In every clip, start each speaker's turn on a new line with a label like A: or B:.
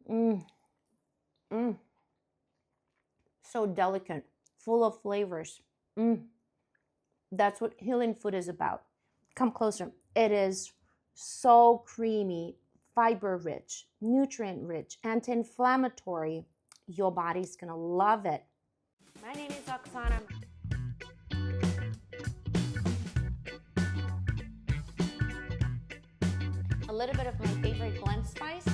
A: Mm, mm. So delicate, full of flavors. That's what healing food is about. Come closer. It is so creamy, fiber rich, nutrient rich, anti-inflammatory. Your body's gonna love it. My name is Oksana. A little bit of my favorite blend spice.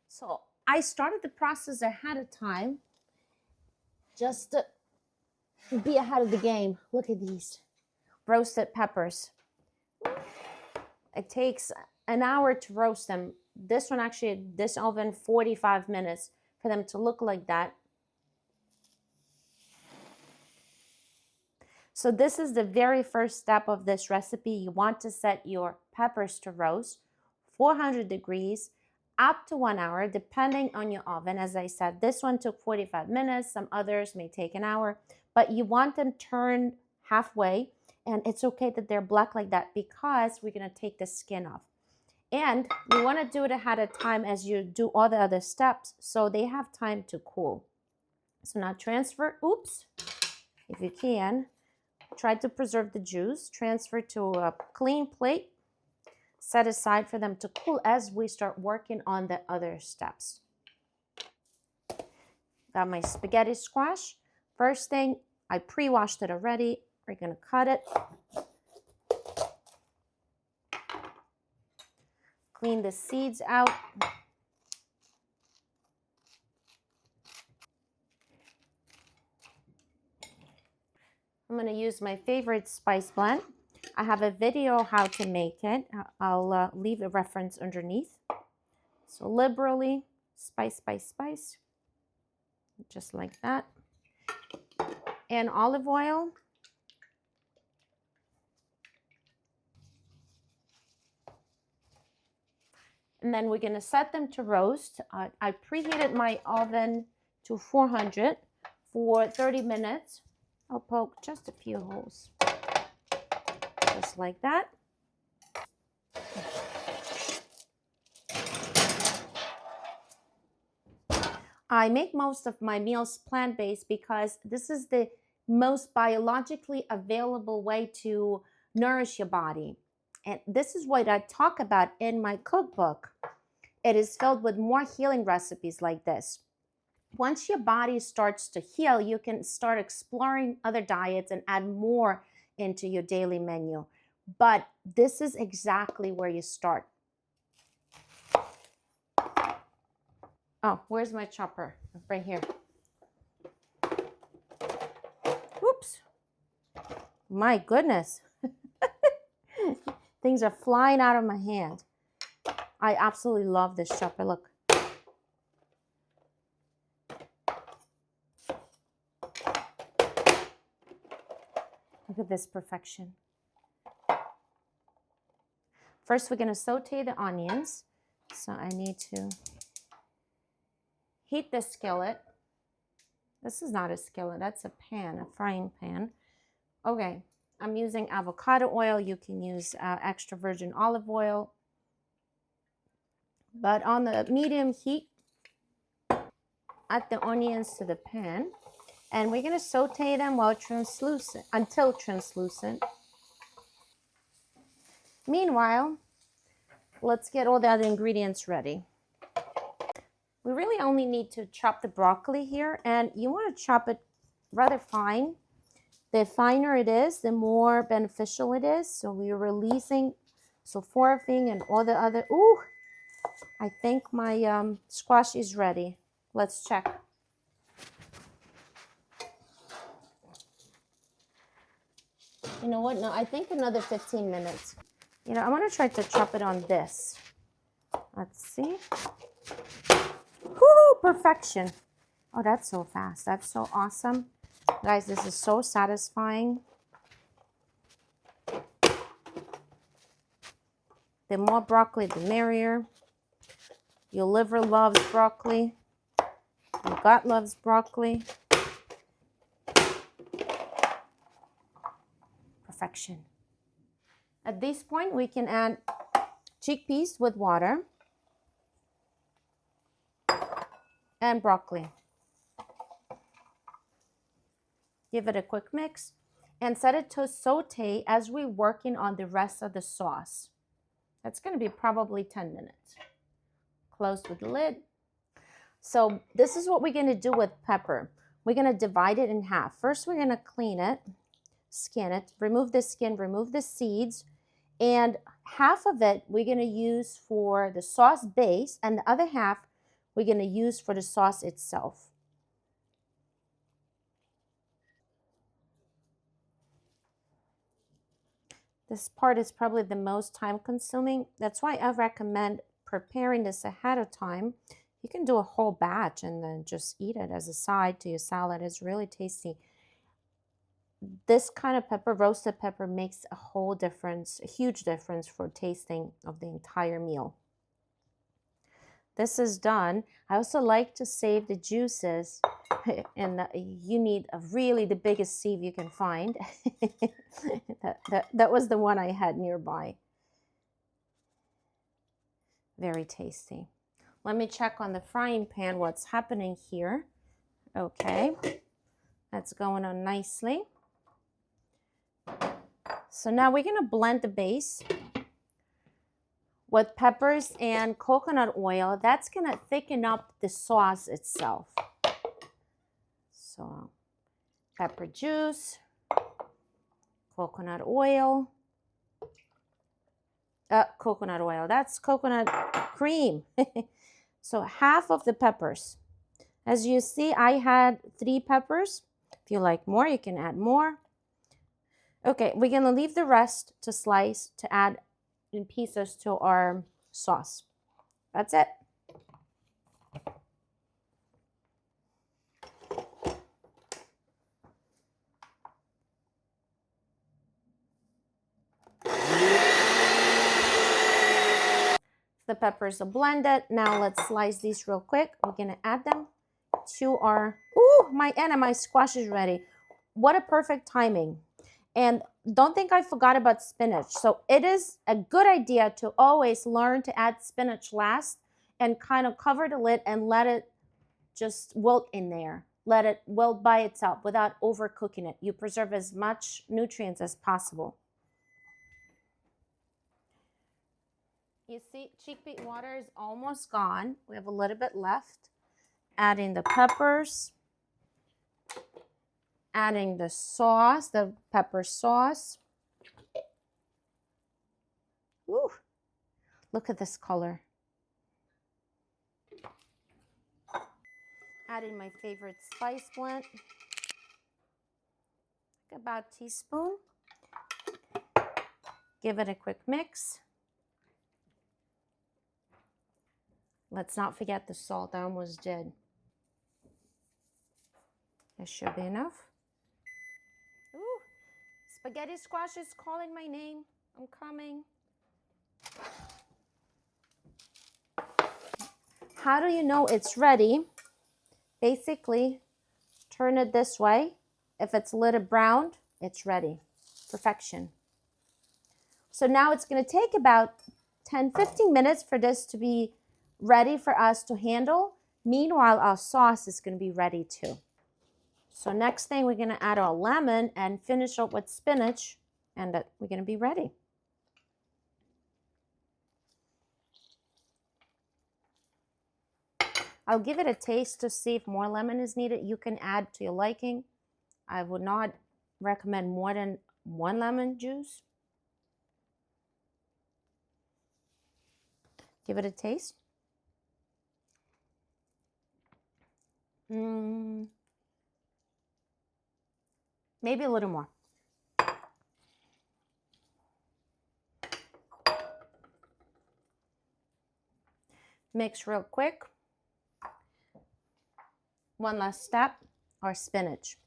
A: So I started the process ahead of time just to be ahead of the game. Look at these roasted peppers. It takes an hour to roast them. This one actually, this oven, 45 minutes for them to look like that. So this is the very first step of this recipe. You want to set your peppers to roast, 400 degrees, up to 1 hour, depending on your oven. As I said, this one took 45 minutes. Some others may take an hour, but you want them turned halfway. And it's okay that they're black like that because we're going to take the skin off. And you want to do it ahead of time as you do all the other steps so they have time to cool. So now transfer, oops, if you can, try to preserve the juice, transfer to a clean plate, set aside for them to cool as we start working on the other steps. Got my spaghetti squash. First thing, I pre-washed it already. We're going to cut it. Clean the seeds out. I'm going to use my favorite spice blend. I have a video how to make it. I'll leave a reference underneath. So liberally, spice, spice, spice. Just like that. And olive oil. And then we're going to set them to roast. I preheated my oven to 400 for 30 minutes. I'll poke just a few holes, just like that. I make most of my meals plant-based because this is the most biologically available way to nourish your body. And this is what I talk about in my cookbook. It is filled with more healing recipes like this. Once your body starts to heal, you can start exploring other diets and add more into your daily menu. But this is exactly where you start. Oh, where's my chopper? Right here. Oops. My goodness. Things are flying out of my hand. I absolutely love this chopper. Look. Look at this perfection. First, we're going to saute the onions. So I need to heat the skillet. This is not a skillet, that's a pan, a frying pan. Okay, I'm using avocado oil. You can use extra virgin olive oil. But on the medium heat, add the onions to the pan. And we're going to saute them while translucent, until translucent. Meanwhile, let's get all the other ingredients ready. We really only need to chop the broccoli here, and you want to chop it rather fine. The finer it is, the more beneficial it is. So we're releasing sulforaphane and all the other. Ooh, I think my squash is ready. Let's check. You know what? No, I think another 15 minutes. You know, I want to try to chop it on this. Let's see. Woo, perfection. Oh, that's so fast. That's so awesome. Guys, this is so satisfying. The more broccoli, the merrier. Your liver loves broccoli. Your gut loves broccoli. perfection. At this point, we can add chickpeas with water and broccoli. Give it a quick mix and set it to saute as we're working on the rest of the sauce. That's going to be probably 10 minutes. Close with the lid. So this is what we're going to do with pepper. We're going to divide it in half. First, we're going to clean it, skin it, remove the skin, remove the seeds, and half of it we're going to use for the sauce base, and the other half we're going to use for the sauce itself. This part is probably the most time consuming. That's why I recommend preparing this ahead of time. You can do a whole batch and then just eat it as a side to your salad. It's really tasty. This kind of pepper, roasted pepper, makes a whole difference, a huge difference for tasting of the entire meal. This is done. I also like to save the juices, and you need really the biggest sieve you can find. that was the one I had nearby. Very tasty. Let me check on the frying pan what's happening here. Okay, that's going on nicely. So now we're going to blend the base with peppers and coconut oil. That's going to thicken up the sauce itself. So pepper juice, coconut oil. Coconut oil, that's coconut cream. So half of the peppers. As you see, I had 3 peppers. If you like more, you can add more. Okay, we're gonna leave the rest to slice to add in pieces to our sauce. That's it. The peppers are blended. Now let's slice these real quick. We're gonna add them to our, my squash is ready. What a perfect timing. And don't think I forgot about spinach. So it is a good idea to always learn to add spinach last and kind of cover the lid and let it just wilt in there. Let it wilt by itself without overcooking it. You preserve as much nutrients as possible. You see, chickpea water is almost gone. We have a little bit left. Adding the peppers. Adding the sauce, the pepper sauce. Ooh, look at this color. Adding my favorite spice blend. About a teaspoon. Give it a quick mix. Let's not forget the salt. I almost did. This should be enough. Ooh, spaghetti squash is calling my name. I'm coming. How do you know it's ready? Basically, turn it this way. If it's a little browned, it's ready. Perfection. So now it's going to take about 10-15 minutes for this to be ready for us to handle. Meanwhile, our sauce is going to be ready too. So next thing, we're going to add our lemon and finish up with spinach, and we're going to be ready. I'll give it a taste to see if more lemon is needed. You can add to your liking. I would not recommend more than 1 lemon juice. Give it a taste. Maybe a little more. Mix real quick. One last step, our spinach.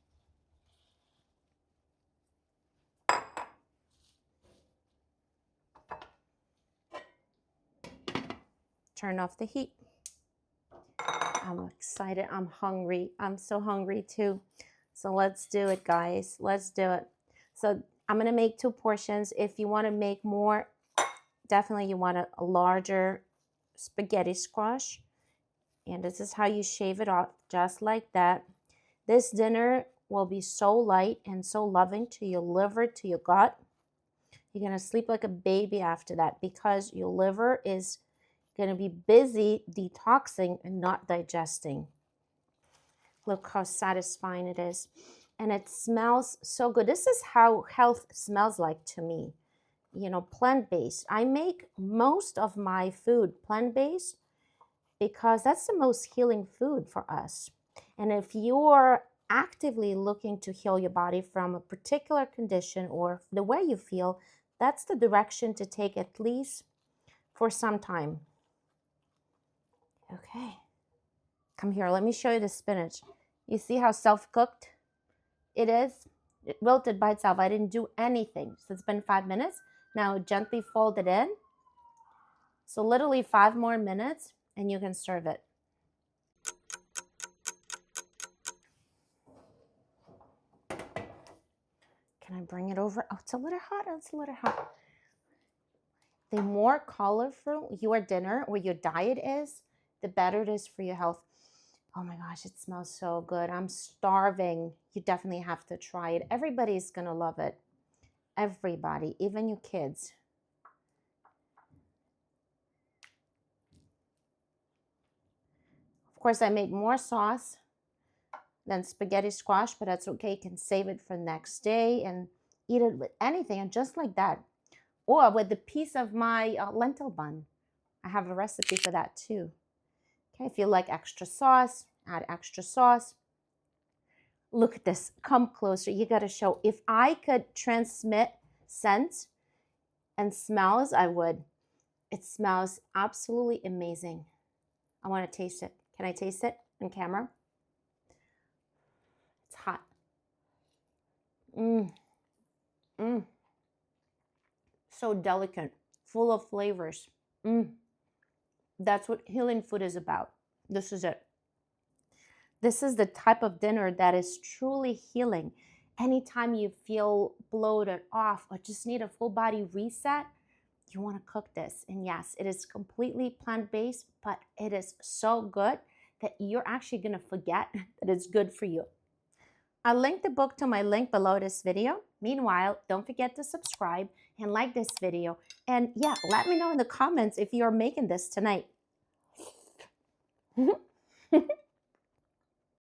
A: Turn off the heat. I'm excited. I'm hungry. I'm so hungry too. So let's do it, guys. Let's do it. So I'm going to make 2 portions. If you want to make more, definitely you want a larger spaghetti squash. And this is how you shave it off, just like that. This dinner will be so light and so loving to your liver, to your gut. You're going to sleep like a baby after that because your liver is going to be busy detoxing and not digesting. Look how satisfying it is. And it smells so good. This is how health smells like to me. You know, plant-based. I make most of my food plant-based because that's the most healing food for us. And if you're actively looking to heal your body from a particular condition or the way you feel, that's the direction to take, at least for some time. Okay. Come here, let me show you the spinach. You see how self-cooked it is? It wilted by itself. I didn't do anything. So it's been 5 minutes. Now gently fold it in. So literally 5 more minutes and you can serve it. Can I bring it over? Oh, it's a little hot. It's a little hot. The more colorful your dinner or your diet is, the better it is for your health. Oh my gosh, it smells so good. I'm starving. You definitely have to try it. Everybody's going to love it. Everybody, even your kids. Of course, I make more sauce than spaghetti squash, but that's okay. You can save it for next day and eat it with anything, and just like that. Or with a piece of my lentil bun. I have a recipe for that too. Okay, if you like extra sauce, add extra sauce. Look at this. Come closer. You got to show. If I could transmit scents and smells, I would. It smells absolutely amazing. I want to taste it. Can I taste it on camera? It's hot. So delicate, full of flavors. That's what healing food is about. This is it. This is the type of dinner that is truly healing. Anytime you feel bloated, off, or just need a full body reset, you want to cook this. And yes, it is completely plant-based, but it is so good that you're actually going to forget that it's good for you. I'll link the book to my link below this video. Meanwhile, don't forget to subscribe and like this video. And yeah, let me know in the comments if you're making this tonight.